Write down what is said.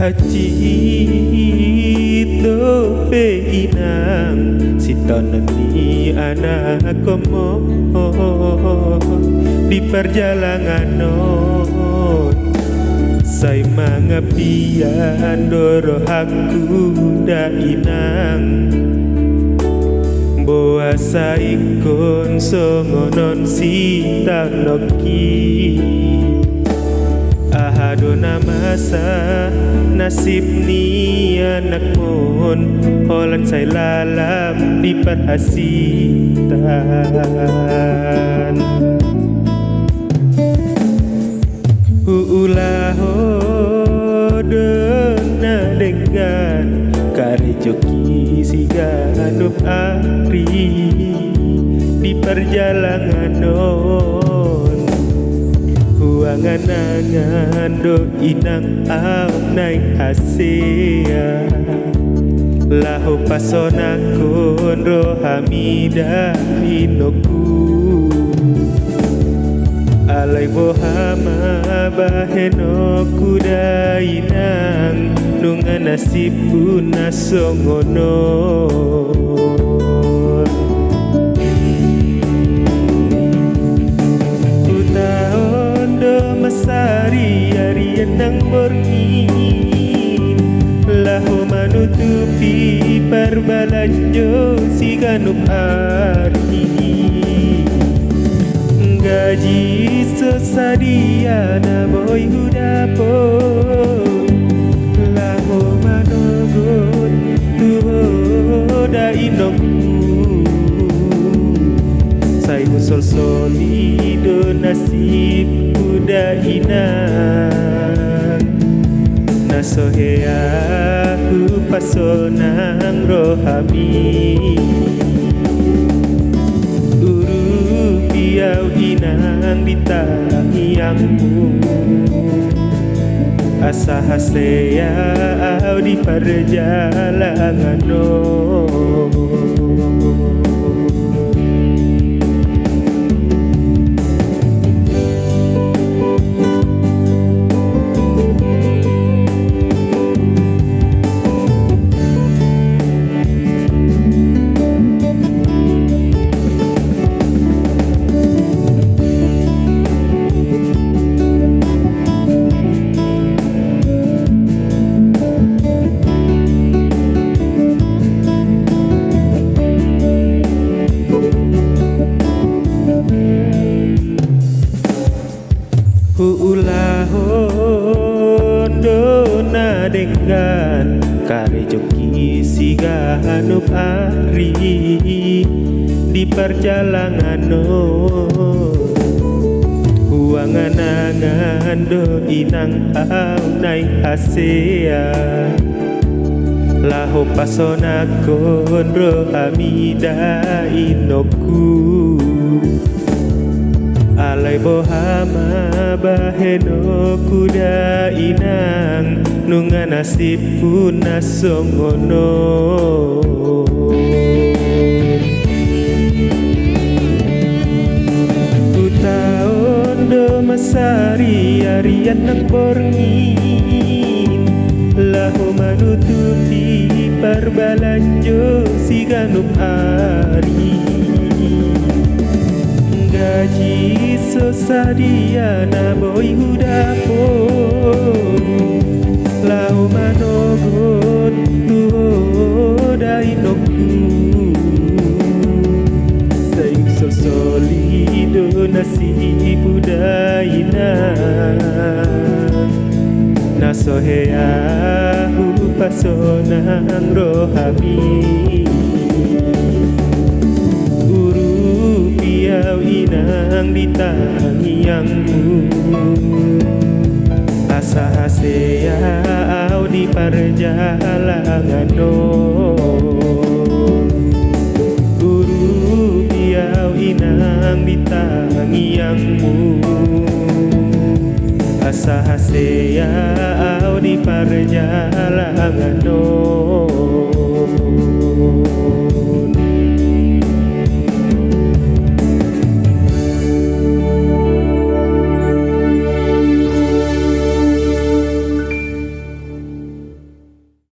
Hachito pe inang sitonan ni anak komo di perjalanan say mga piyan doro aku da inang boa sa ikon songonon sita noki ahado na masa nasib ni anak mon holan say lalap di perhasitan uulaho na dengan kari joki siganup ari di perjalanan huangan do inang au naik asea laho pasona kon rohamida inoku alay bohama baheno kuda inang nunga nasibu nasongono masari arian nang borngin laho manutupi perbalanjo si ganup ari gaji sesadia na boy hudapo laho manogot tuho da inokku say usol solido nasib kuda inang nasohea aku pasonang rohami uru piau inang ditangiangmu asa hasea au di perjalanan na dengan kare joki siganup ari di perjalanan huangan do inang au naik asea laho pasona kon rohamida inoku alay bohama baheno kuda inang nunga nasib pun nasongono utaon do masari arian nang borngin laho manutupi perbalanjo si ganup ari gaji sesadia na boy hudapo lau manogot tuho dainokku sayuk solido nasibu daina nasohea upasonang rohami piau inang ditangiangmu asa hasea au di perjalanan guru piau inang ditangiangmu asa hasea au di perjalanan